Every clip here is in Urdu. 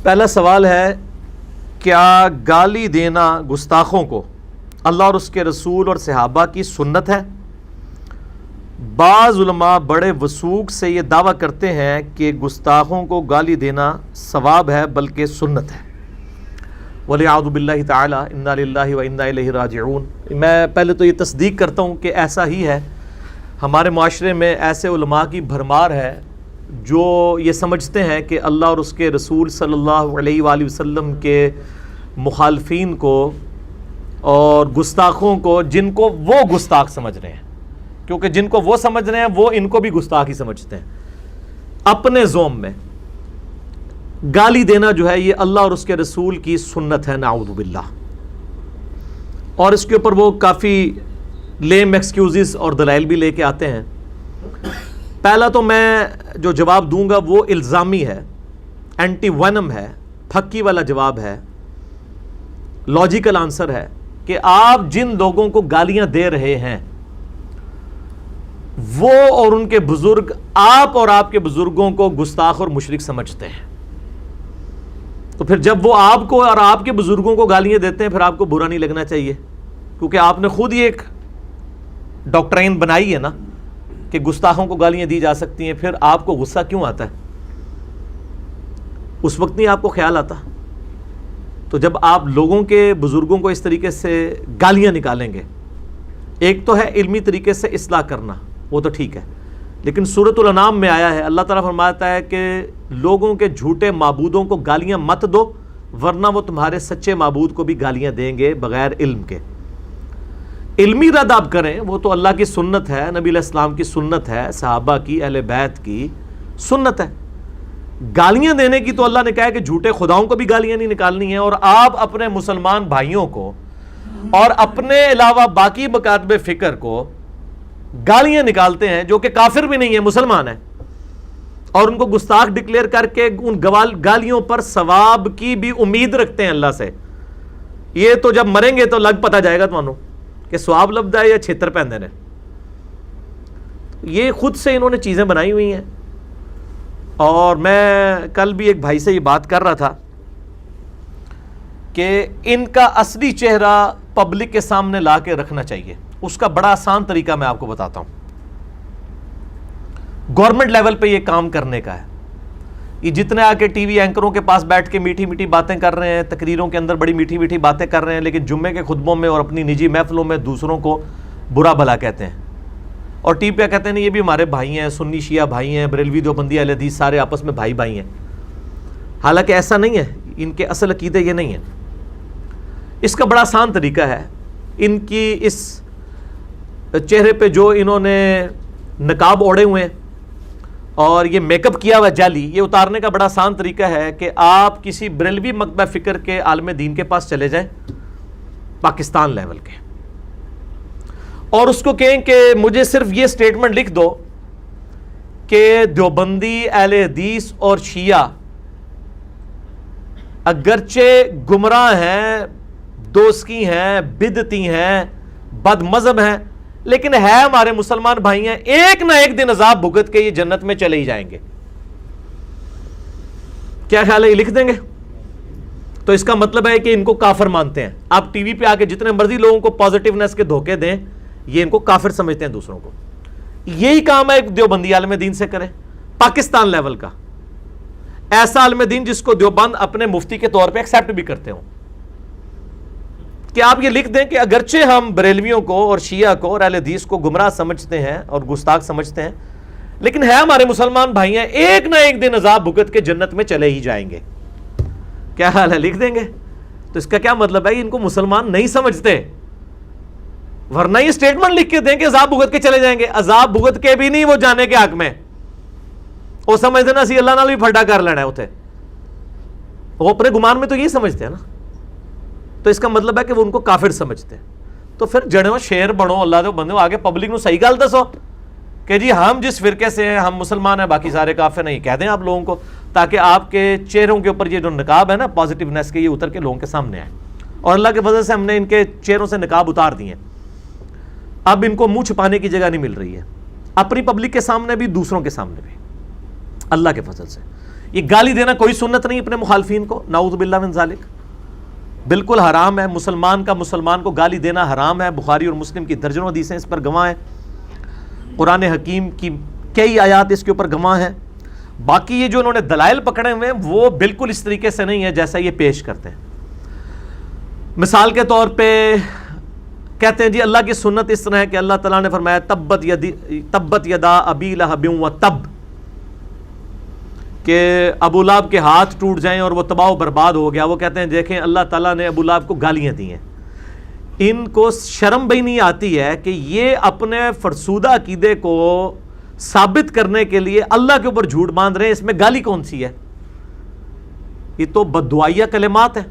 پہلا سوال ہے، کیا گالی دینا گستاخوں کو اللہ اور اس کے رسول اور صحابہ کی سنت ہے؟ بعض علماء بڑے وثوق سے یہ دعویٰ کرتے ہیں کہ گستاخوں کو گالی دینا ثواب ہے بلکہ سنت ہے۔ وَلِعَوْذُ بِاللَّهِ تَعَالَى اِنَّا لِلَّهِ وَإِنَّا إِلَيْهِ رَاجِعُونَ۔ میں پہلے تو یہ تصدیق کرتا ہوں کہ ایسا ہی ہے، ہمارے معاشرے میں ایسے علماء کی بھرمار ہے جو یہ سمجھتے ہیں کہ اللہ اور اس کے رسول صلی اللہ علیہ وآلہ وسلم کے مخالفین کو اور گستاخوں کو، جن کو وہ گستاخ سمجھ رہے ہیں، کیونکہ جن کو وہ سمجھ رہے ہیں وہ ان کو بھی گستاخ ہی سمجھتے ہیں، اپنے ذوم میں گالی دینا جو ہے یہ اللہ اور اس کے رسول کی سنت ہے، نعوذ باللہ۔ اور اس کے اوپر وہ کافی لیم ایکسکیوزز اور دلائل بھی لے کے آتے ہیں۔ پہلا تو میں جو جواب دوں گا وہ الزامی ہے، اینٹی وینم ہے، پھکی والا جواب ہے، لاجیکل آنسر ہے کہ آپ جن لوگوں کو گالیاں دے رہے ہیں وہ اور ان کے بزرگ آپ اور آپ کے بزرگوں کو گستاخ اور مشرک سمجھتے ہیں، تو پھر جب وہ آپ کو اور آپ کے بزرگوں کو گالیاں دیتے ہیں پھر آپ کو برا نہیں لگنا چاہیے، کیونکہ آپ نے خود ہی ایک ڈاکٹرائن بنائی ہے نا کہ گستاخوں کو گالیاں دی جا سکتی ہیں، پھر آپ کو غصہ کیوں آتا ہے؟ اس وقت نہیں آپ کو خیال آتا؟ تو جب آپ لوگوں کے بزرگوں کو اس طریقے سے گالیاں نکالیں گے، ایک تو ہے علمی طریقے سے اصلاح کرنا، وہ تو ٹھیک ہے، لیکن سورۃ الانعام میں آیا ہے، اللہ تعالیٰ فرماتا ہے کہ لوگوں کے جھوٹے معبودوں کو گالیاں مت دو ورنہ وہ تمہارے سچے معبود کو بھی گالیاں دیں گے بغیر علم کے۔ علمی رد آپ کریں، وہ تو اللہ کی سنت ہے، نبی علیہ السلام کی سنت ہے، صحابہ کی، اہل بیت کی سنت ہے۔ گالیاں دینے کی تو اللہ نے کہا ہے کہ جھوٹے خداؤں کو بھی گالیاں نہیں نکالنی ہیں، اور آپ اپنے مسلمان بھائیوں کو اور اپنے علاوہ باقی مکاتب فکر کو گالیاں نکالتے ہیں جو کہ کافر بھی نہیں ہے، مسلمان ہیں، اور ان کو گستاخ ڈکلیئر کر کے ان گالیوں پر ثواب کی بھی امید رکھتے ہیں اللہ سے۔ یہ تو جب مریں گے تو لگ پتہ جائے گا تمہوں کہ ثواب لبدا ہے یا چھتر پہندے نے۔ یہ خود سے انہوں نے چیزیں بنائی ہوئی ہیں، اور میں کل بھی ایک بھائی سے یہ بات کر رہا تھا کہ ان کا اصلی چہرہ پبلک کے سامنے لا کے رکھنا چاہیے۔ اس کا بڑا آسان طریقہ میں آپ کو بتاتا ہوں، گورنمنٹ لیول پہ یہ کام کرنے کا ہے۔ یہ جتنے آ کے ٹی وی اینکروں کے پاس بیٹھ کے میٹھی میٹھی باتیں کر رہے ہیں، تقریروں کے اندر بڑی میٹھی میٹھی باتیں کر رہے ہیں، لیکن جمعے کے خطبوں میں اور اپنی نجی محفلوں میں دوسروں کو برا بھلا کہتے ہیں، اور ٹی پہ کہتے ہیں نہیں یہ بھی ہمارے بھائی ہیں، سنی شیعہ بھائی ہیں، بریلوی دیوبندی اہل حدیث سارے آپس میں بھائی بھائی ہیں۔ حالانکہ ایسا نہیں ہے، ان کے اصل عقیدے یہ نہیں ہیں۔ اس کا بڑا آسان طریقہ ہے، ان کی اس چہرے پہ جو انہوں نے نقاب اوڑے ہوئے ہیں اور یہ میک اپ کیا ہوا جعلی، یہ اتارنے کا بڑا آسان طریقہ ہے کہ آپ کسی بریلوی مکتبہ فکر کے عالم دین کے پاس چلے جائیں، پاکستان لیول کے، اور اس کو کہیں کہ مجھے صرف یہ سٹیٹمنٹ لکھ دو کہ دیوبندی، اہل حدیث اور شیعہ اگرچہ گمراہ ہیں، دوسکی ہیں، بدعتی ہیں، بد مذہب ہیں، لیکن ہے ہمارے مسلمان بھائی ہیں، ایک نہ ایک دن عذاب بھگت کے یہ جنت میں چلے ہی جائیں گے۔ کیا خیال ہے، یہ لکھ دیں گے؟ تو اس کا مطلب ہے کہ ان کو کافر مانتے ہیں۔ آپ ٹی وی پہ آ کے جتنے مرضی لوگوں کو پازیٹیونیس کے دھوکے دیں، یہ ان کو کافر سمجھتے ہیں دوسروں کو۔ یہی کام ہے ایک دیوبندی عالم دین سے کریں، پاکستان لیول کا، ایسا عالم دین جس کو دیوبند اپنے مفتی کے طور پہ ایکسیپٹ بھی کرتے ہوں، کہ آپ یہ لکھ دیں کہ اگرچہ ہم بریلویوں کو اور شیعہ کو اور اہل حدیث کو گمراہ سمجھتے ہیں اور گستاخ سمجھتے ہیں، لیکن ہے ہمارے مسلمان بھائی ہیں، ایک نہ ایک دن عذاب بھگت کے جنت میں چلے ہی جائیں گے۔ کیا حال ہے، لکھ دیں گے؟ تو اس کا کیا مطلب ہے؟ ان کو مسلمان نہیں سمجھتے، ورنہ یہ سٹیٹمنٹ لکھ کے دیں کہ عذاب بھگت کے چلے جائیں گے۔ عذاب بھگت کے بھی نہیں وہ جانے کے حق میں، وہ سمجھتے نا سی اللہ نال بھی پھڈا کر لینا ہے اتنے، وہ اپنے گمان میں تو یہی سمجھتے ہیں نا۔ تو اس کا مطلب ہے کہ وہ ان کو کافر سمجھتے ہیں۔ تو پھر جڑو شیر بنو، اللہ دے بندے آگے پبلک نو صحیح گل دسو کہ جی ہم جس فرقے سے ہیں ہم مسلمان ہیں، باقی سارے کافر نہیں، کہہ دیں آپ لوگوں کو، تاکہ آپ کے چہروں کے اوپر یہ جو نقاب ہے نا پازیٹیونیس کے، یہ اتر کے لوگوں کے سامنے آئے۔ اور اللہ کے فضل سے ہم نے ان کے چہروں سے نقاب اتار دیے، اب ان کو منہ چھپانے کی جگہ نہیں مل رہی ہے، اپنی پبلک کے سامنے بھی، دوسروں کے سامنے بھی، اللہ کے فضل سے۔ یہ گالی دینا کوئی سنت نہیں اپنے مخالفین کو، نعوذ باللہ من ذالک، بالکل حرام ہے. مسلمان کا مسلمان کو گالی دینا حرام ہے. بخاری اور مسلم کی درجنوں حدیثیں اس پر گواہ ہیں، قرآن حکیم کی کئی آیات اس کے اوپر گواہ ہیں. باقی یہ جو انہوں نے دلائل پکڑے ہوئے ہیں وہ بالکل اس طریقے سے نہیں ہے جیسا یہ پیش کرتے ہیں. مثال کے طور پہ کہتے ہیں جی اللہ کی سنت اس طرح ہے کہ اللہ تعالیٰ نے فرمایا تبت یدا ابی لہب و تب، کہ ابو لہب کے ہاتھ ٹوٹ جائیں اور وہ تباہ و برباد ہو گیا. وہ کہتے ہیں دیکھیں اللہ تعالیٰ نے ابو لہب کو گالیاں دی ہیں. ان کو شرم بھی نہیں آتی ہے کہ یہ اپنے فرسودہ عقیدے کو ثابت کرنے کے لیے اللہ کے اوپر جھوٹ باندھ رہے ہیں. اس میں گالی کون سی ہے؟ یہ تو بددعائیہ کلمات ہیں.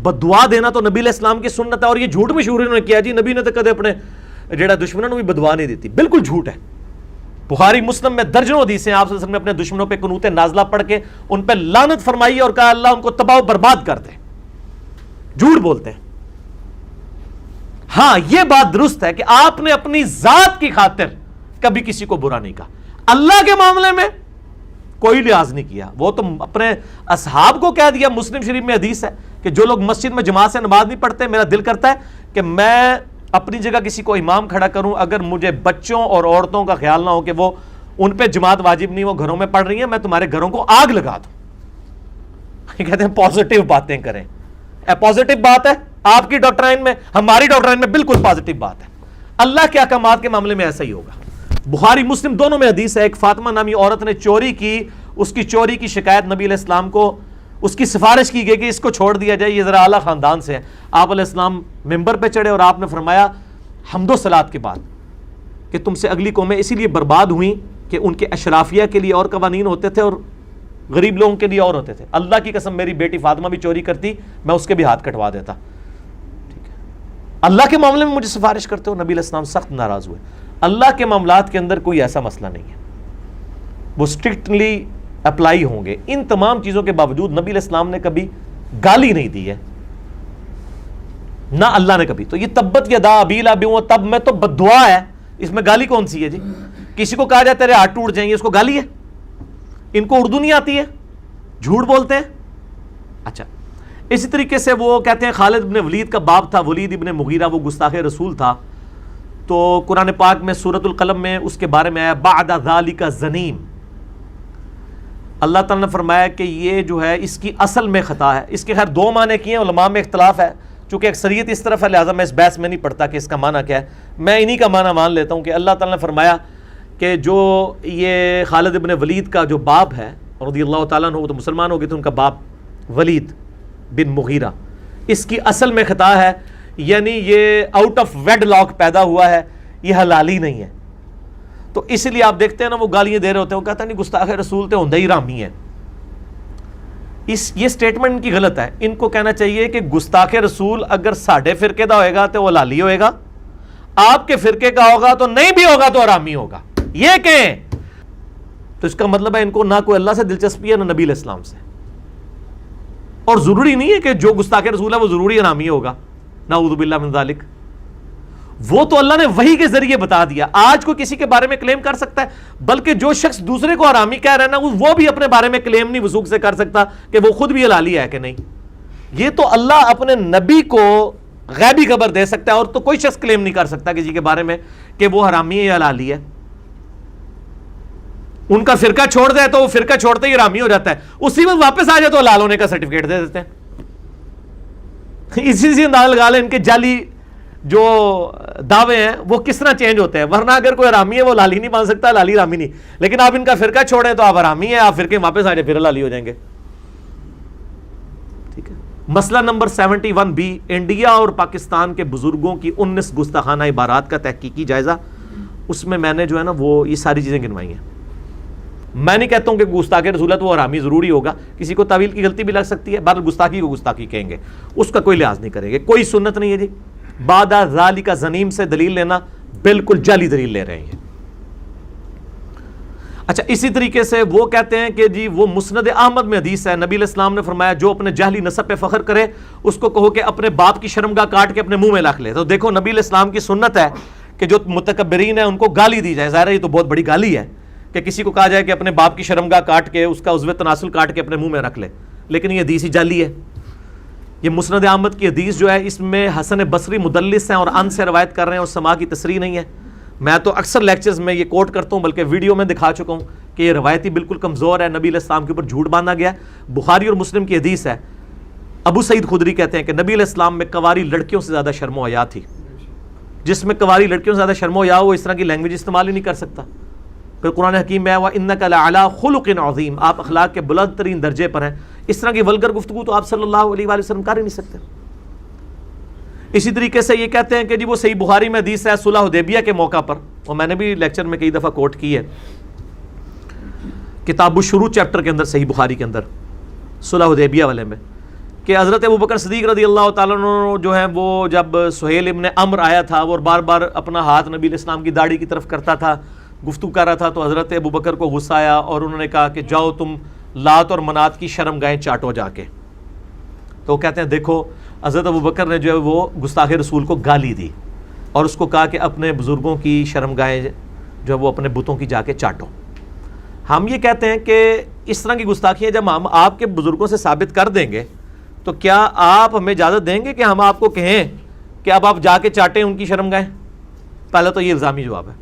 بددعا دینا تو نبی علیہ السلام کی سنت ہے، اور یہ جھوٹ مشہور انہوں نے کیا جی نبی نے تو کدے اپنے جڑا دشمنوں نے بھی بددعا نہیں دیتی. بالکل جھوٹ ہے. بخاری مسلم میں درجنوں حدیثیں آپ صلی اللہ علیہ وسلم نے اپنے دشمنوں پہ قنوت نازلہ پڑھ کے ان پہ لعنت فرمائی اور کہا اللہ ان کو تباہ و برباد کر دے. جھوٹ بولتے ہیں. ہاں یہ بات درست ہے کہ آپ نے اپنی ذات کی خاطر کبھی کسی کو برا نہیں کہا. اللہ کے معاملے میں کوئی لحاظ نہیں کیا. وہ تو اپنے اصحاب کو کہہ دیا. مسلم شریف میں حدیث ہے کہ جو لوگ مسجد میں جماعت سے نماز نہیں پڑھتے، میرا دل کرتا ہے کہ میں اپنی جگہ کسی کو امام کھڑا کروں اگر مجھے بچوں اور عورتوں کا خیال نہ ہو کہ وہ ان پہ جماعت واجب نہیں، وہ گھروں میں پڑھ رہی ہیں، میں تمہارے گھروں کو آگ لگا دوں. کہتے ہیں پازیٹیو باتیں کریں. پازیٹیو بات ہے آپ کی ڈاکٹرائن میں، ہماری ڈاکٹرائن میں بالکل پازیٹیو بات ہے. اللہ کے احکامات کے معاملے میں ایسا ہی ہوگا. بخاری مسلم دونوں میں حدیث ہے. ایک فاطمہ نامی عورت نے چوری کی، اس کی چوری کی شکایت نبی علیہ السلام کو، اس کی سفارش کی گئی کہ اس کو چھوڑ دیا جائے، یہ ذرا اعلیٰ خاندان سے ہے. آپ علیہ السلام ممبر پہ چڑھے اور آپ نے فرمایا حمد و صلات کے بعد کہ تم سے اگلی قومیں اسی لیے برباد ہوئیں کہ ان کے اشرافیہ کے لیے اور قوانین ہوتے تھے اور غریب لوگوں کے لیے اور ہوتے تھے. اللہ کی قسم میری بیٹی فاطمہ بھی چوری کرتی، میں اس کے بھی ہاتھ کٹوا دیتا. ٹھیک ہے، اللہ کے معاملے میں مجھے سفارش کرتے ہو. نبی علیہ السلام سخت ناراض ہوئے. اللہ کے معاملات کے اندر کوئی ایسا مسئلہ نہیں ہے، وہ اسٹرکٹلی اپلائی ہوں گے. ان تمام چیزوں کے باوجود نبی علیہ السلام نے کبھی گالی نہیں دی ہے، نہ اللہ نے کبھی. تو یہ تبت یدا ابی لہب و تب میں تو بددعا ہے، اس میں گالی کون سی ہے جی؟ کسی کو کہا جائے تیرے ہاتھ ٹوٹ جائیں گے، اس کو گالی ہے؟ ان کو اردو نہیں آتی ہے، جھوٹ بولتے ہیں. اچھا اسی طریقے سے وہ کہتے ہیں خالد ابن ولید کا باپ تھا ولید ابن مغیرہ، وہ گستاخ رسول تھا. تو قرآن پاک میں سورۃ القلم میں اس کے بارے میں آیا بعد ذالک زنیم. اللہ تعالیٰ نے فرمایا کہ یہ جو ہے اس کی اصل میں خطا ہے. اس کے خیر دو معنی کیے ہیں، علماء میں اختلاف ہے. چونکہ اکثریت اس طرف ہے لہٰذا میں اس بحث میں نہیں پڑھتا کہ اس کا معنی کیا ہے. میں انہی کا معنی مان لیتا ہوں کہ اللہ تعالیٰ نے فرمایا کہ جو یہ خالد ابن ولید کا جو باپ ہے رضی اللہ تعالیٰ عنہ، وہ تو مسلمان ہو گئے تھے، ان کا باپ ولید بن مغیرہ، اس کی اصل میں خطا ہے، یعنی یہ آؤٹ آف ویڈ لاک پیدا ہوا ہے، یہ حلالی نہیں ہے. تو اس لیے آپ دیکھتے ہیں نا وہ گالیاں دے رہے ہوتے ہیں، وہ کہتا ہے نہیں گستاخ رسول تے ہوندے ہی رامی ہے. یہ سٹیٹمنٹ ان کی غلط ہے. ان کو کہنا چاہیے کہ گستاخ رسول اگر ساڈے فرقے دا ہوئے گا تو وہ حلالی ہوئے گا، آپ کے فرقے کا ہوگا تو نہیں بھی ہوگا تو حرامی ہوگا، یہ کہیں. تو اس کا مطلب ہے ان کو نہ کوئی اللہ سے دلچسپی ہے نہ نبی علیہ السلام سے. اور ضروری نہیں ہے کہ جو گستاخ رسول ہے وہ ضروری حرامی ہوگا، نعوذ باللہ من ذالک. وہ تو اللہ نے وحی کے ذریعے بتا دیا. آج کوئی کسی کے بارے میں کلیم کر سکتا ہے، بلکہ جو شخص دوسرے کو حرامی کہہ رہا ہے نا وہ بھی اپنے بارے میں کلیم نہیں وثوق سے کر سکتا کہ وہ خود بھی حلالی ہے کہ نہیں. یہ تو اللہ اپنے نبی کو غیبی خبر دے سکتا ہے، اور تو کوئی شخص کلیم نہیں کر سکتا کسی کے بارے میں کہ وہ حرامی ہے یا حلالی ہے. ان کا فرقہ چھوڑ دے تو وہ فرقہ چھوڑتے ہی حرامی ہو جاتا ہے، اسی وقت واپس آ جائے تو حلال ہونے کا سرٹیفکیٹ دے دیتے ہیں. اسی سے اندازہ لگا لیں ان کے جعلی جو دعوے ہیں وہ کس طرح چینج ہوتے ہیں. ورنہ اگر کوئی حرامی ہے وہ حلالی نہیں مان سکتا، حلالی حرامی نہیں. لیکن آپ ان کا فرقہ چھوڑیں تو آپ حرامی ہیں، آپ فرقے واپس آ جائے پھر حلالی ہو جائیں گے. ٹھیک ہے. مسئلہ نمبر 71B، انڈیا اور پاکستان کے بزرگوں کی 19 گستاخانہ عبارات کا تحقیقی جائزہ. اس میں نے جو ہے نا وہ یہ ساری چیزیں گنوائی ہیں. میں نہیں کہتا ہوں کہ گستاخ رسول ہے تو وہ حرامی ضروری ہوگا، کسی کو تعویل کی غلطی بھی لگ سکتی ہے، بہرحال گستاخی کو گستاخی کہیں گے، اس کا کوئی لحاظ نہیں کریں گے. کوئی سنت نہیں ہے جی. بعد ذالک زنیم سے دلیل لینا بالکل جعلی دلیل لے رہے ہیں. اچھا اسی طریقے سے وہ کہتے ہیں کہ جی وہ مسند احمد میں حدیث ہے، نبی علیہ السلام نے فرمایا جو اپنے جہلی نسب پہ فخر کرے اس کو کہو کہ اپنے باپ کی شرمگاہ کاٹ کے اپنے منہ میں رکھ لے. تو دیکھو نبی علیہ السلام کی سنت ہے کہ جو متکبرین ہیں ان کو گالی دی جائے. ظاہر ہے یہ تو بہت بڑی گالی ہے کہ کسی کو کہا جائے کہ اپنے باپ کی شرمگاہ کاٹ کے اس کا عضو تناسل کاٹ کے اپنے منہ میں رکھ لے، لیکن یہ حدیث ہی جعلی ہے. یہ مسند احمد کی حدیث جو ہے اس میں حسن بصری مدلس ہیں اور ان سے روایت کر رہے ہیں اور سما کی تصریح نہیں ہے. میں تو اکثر لیکچرز میں یہ کوٹ کرتا ہوں، بلکہ ویڈیو میں دکھا چکا ہوں کہ یہ روایتی بالکل کمزور ہے، نبی علیہ السلام کے اوپر جھوٹ باندھا گیا. بخاری اور مسلم کی حدیث ہے، ابو سعید خدری کہتے ہیں کہ نبی علیہ السلام میں کنواری لڑکیوں سے زیادہ شرم و حیا تھی. جس میں کنواری لڑکیوں سے زیادہ شرم و حیا وہ اس طرح کی لینگویج استعمال ہی نہیں کر سکتا. پھر قرآن حکیم میں وَإِنَّكَ لَعَلَىٰ خُلُقٍ عَظِيمٍ، آپ اخلاق کے بلند ترین درجے پر ہیں. اس طرح کی ولگر گفتگو تو آپ صلی اللہ علیہ وآلہ وسلم کر ہی نہیں سکتے. اسی طریقے سے یہ کہتے ہیں کہ جی وہ صحیح بخاری میں حدیث ہے صلح حدیبیہ کے موقع پر، اور میں نے بھی لیکچر میں کئی دفعہ کوٹ کی ہے، کتاب الشروع چیپٹر کے اندر صحیح بخاری کے اندر صلح حدیبیہ والے میں، کہ حضرت ابوبکر صدیق رضی اللہ تعالیٰ عنہ جو ہے وہ جب سہیل ابن عمر آیا تھا، وہ بار بار اپنا ہاتھ نبی علیہ السلام کی داڑھی کی طرف کرتا تھا، گفتگو کر رہا تھا، تو حضرت ابوبکر کو غصہ آیا اور انہوں نے کہا کہ جاؤ تم لات اور منات کی شرم گاہیں چاٹو جا کے. تو وہ کہتے ہیں دیکھو حضرت ابوبکر نے جو ہے وہ گستاخ رسول کو گالی دی اور اس کو کہا کہ اپنے بزرگوں کی شرم گاہیں جو ہے وہ اپنے بتوں کی جا کے چاٹو. ہم یہ کہتے ہیں کہ اس طرح کی گستاخیاں جب ہم آپ کے بزرگوں سے ثابت کر دیں گے تو کیا آپ ہمیں اجازت دیں گے کہ ہم آپ کو کہیں کہ اب آپ جا کے چاٹیں ان کی شرم گاہیں؟ پہلے تو یہ الزامی جواب ہے،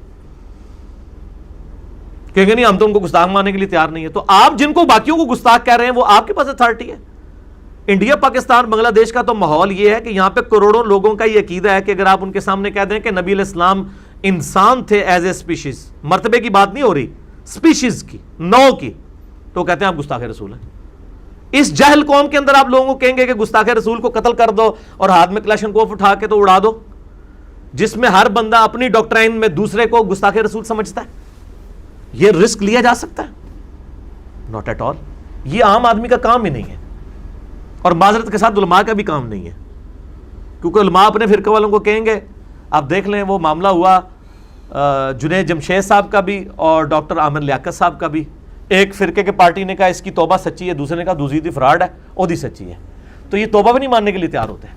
کہیں نہیں ہم تو ان کو گستاخ ماننے کے لیے تیار نہیں ہے. تو آپ جن کو باقیوں کو گستاخ کہہ رہے ہیں وہ آپ کے پاس اتھارٹی ہے. انڈیا پاکستان بنگلہ دیش کا تو ماحول یہ ہے کہ یہاں پہ کروڑوں لوگوں کا یہ عقیدہ ہے کہ اگر آپ ان کے سامنے کہہ دیں کہ نبی علیہ السلام انسان تھے ایز اے سپیشیز، مرتبے کی بات نہیں ہو رہی، سپیشیز کی، نو کی، تو کہتے ہیں آپ گستاخ رسول ہیں. اس جہل قوم کے اندر آپ لوگوں کو کہیں گے کہ گستاخ رسول کو قتل کر دو اور ہاتھ میں کلاشن کوف اٹھا کے تو اڑا دو، جس میں ہر بندہ اپنی ڈاکٹرائن میں دوسرے کو گستاخ رسول سمجھتا ہے. یہ رسک لیا جا سکتا ہے؟ Not at all. یہ عام آدمی کا کام ہی نہیں ہے، اور معذرت کے ساتھ علماء کا بھی کام نہیں ہے، کیونکہ علماء اپنے فرقے والوں کو کہیں گے. آپ دیکھ لیں وہ معاملہ ہوا جنید جمشید صاحب کا بھی اور ڈاکٹر عامر لیاقت صاحب کا بھی. ایک فرقے کے پارٹی نے کہا اس کی توبہ سچی ہے، دوسرے نے کہا دوزیدی فراڈ ہے، اودی سچی ہے. تو یہ توبہ بھی نہیں ماننے کے لیے تیار ہوتے ہیں،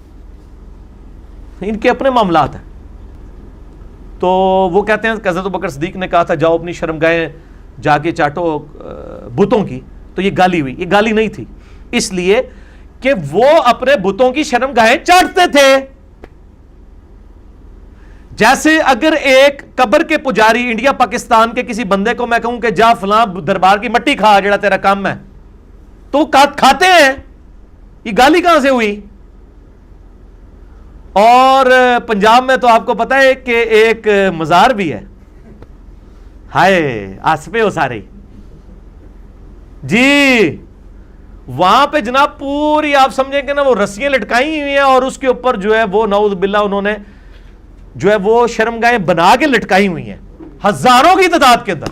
ان کے اپنے معاملات ہیں. تو وہ کہتے ہیں کہ حضرت ابوبکر صدیق نے کہا تھا جاؤ اپنی شرمگاہیں جا کے چاٹو بتوں کی، تو یہ گالی ہوئی. یہ گالی نہیں تھی، اس لیے کہ وہ اپنے بتوں کی شرمگاہیں چاٹتے تھے. جیسے اگر ایک قبر کے پجاری انڈیا پاکستان کے کسی بندے کو میں کہوں کہ جا فلاں دربار کی مٹی کھا جڑا تیرا کام ہے، تو کھاتے ہیں. یہ گالی کہاں سے ہوئی؟ اور پنجاب میں تو آپ کو پتا ہے کہ ایک مزار بھی ہے، ہائے آسپے ہو سارے جی، وہاں پہ جناب پوری آپ سمجھیں کہ نا وہ رسیاں لٹکائی ہوئی ہیں اور اس کے اوپر جو ہے وہ نعوذ باللہ انہوں نے جو ہے وہ شرمگاہیں بنا کے لٹکائی ہوئی ہیں ہزاروں کی تعداد کے اندر.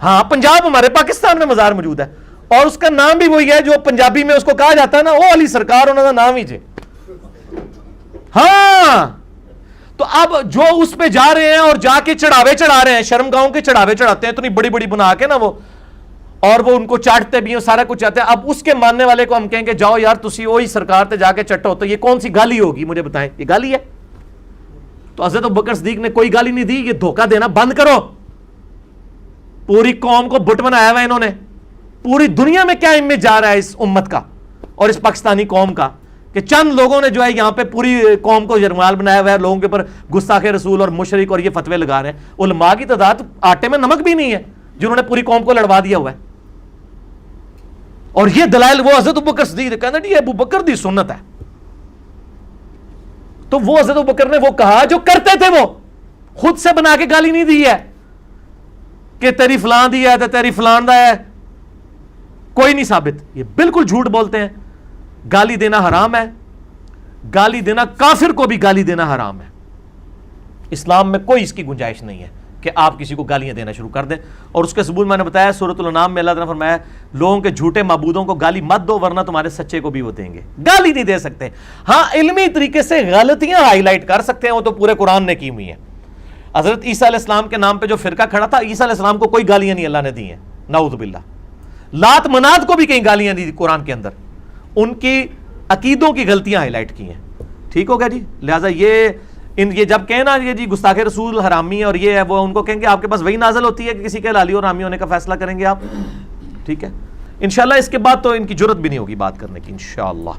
ہاں پنجاب ہمارے پاکستان میں مزار موجود ہے، اور اس کا نام بھی وہی ہے جو پنجابی میں اس کو کہا جاتا ہے نا، او علی سرکار انہوں کا نام ہی جے. ہاں تو اب جو اس پہ جا رہے ہیں اور جا کے چڑھاوے چڑھا رہے ہیں، شرمگاہوں کے چڑھاوے چڑھاتے ہیں اتنی بڑی بڑی بنا کے نا وہ، اور وہ ان کو چاٹتے بھی ہیں، سارا کچھ چاہتے ہیں. اب اس کے ماننے والے کو ہم کہیں کہ جاؤ یار تسی وہی سرکار تے جا کے چٹو، تو یہ کون سی گالی ہوگی مجھے بتائیں؟ یہ گالی ہے؟ تو حضرت ابوبکر صدیق نے کوئی گالی نہیں دی. یہ دھوکہ دینا بند کرو. پوری قوم کو بت بنایا ہوا انہوں نے. پوری دنیا میں کیا امیج جا رہا ہے اس امت کا اور اس پاکستانی قوم کا کہ چند لوگوں نے جو ہے یہاں پہ پوری قوم کو یرغمال بنایا ہوا ہے، لوگوں کے اوپر گستاخ رسول اور مشرک اور یہ فتوے لگا رہے ہیں. علماء کی تعداد آٹے میں نمک بھی نہیں ہے جنہوں نے پوری قوم کو لڑوا دیا ہوا ہے. اور یہ دلائل وہ حضرت ابوبکر صدیق کہنا یہ ابوبکر دی سنت ہے. تو وہ حضرت ابوبکر نے وہ کہا جو کرتے تھے، وہ خود سے بنا کے گالی نہیں دی ہے کہ تیری فلان دی ہے تو تیری فلان دا ہے، کوئی نہیں ثابت. یہ بالکل جھوٹ بولتے ہیں. گالی دینا حرام ہے، گالی دینا کافر کو بھی گالی دینا حرام ہے. اسلام میں کوئی اس کی گنجائش نہیں ہے کہ آپ کسی کو گالیاں دینا شروع کر دیں. اور اس کے ثبوت میں نے بتایا سورۃ الانعام میں اللہ تعالیٰ نے فرمایا لوگوں کے جھوٹے معبودوں کو گالی مت دو ورنہ تمہارے سچے کو بھی وہ دیں گے. گالی نہیں دے سکتے. ہاں علمی طریقے سے غلطیاں ہائی لائٹ کر سکتے ہیں، وہ تو پورے قرآن نے کی ہوئی ہیں. حضرت عیسیٰ علیہ السلام کے نام پہ جو فرقہ کھڑا تھا، عیسیٰ علیہ السلام کو کوئی گالیاں نہیں اللہ نے دی ہیں، نعوذ باللہ. لات منات کو بھی کہیں گالیاں دی قرآن کے اندر، ان کی عقیدوں کی غلطیاں ہائی لائٹ کی ہیں. ٹھیک ہو گیا جی. لہٰذا یہ یہ جب کہیں نا یہ جی گستاخ رسول حرامی اور یہ ہے وہ، ان کو کہیں گے آپ کے پاس وہی نازل ہوتی ہے کہ کسی کے حلالی اور حرامی ہونے کا فیصلہ کریں گے آپ؟ ٹھیک ہے، انشاءاللہ اس کے بعد تو ان کی جرت بھی نہیں ہوگی بات کرنے کی انشاءاللہ.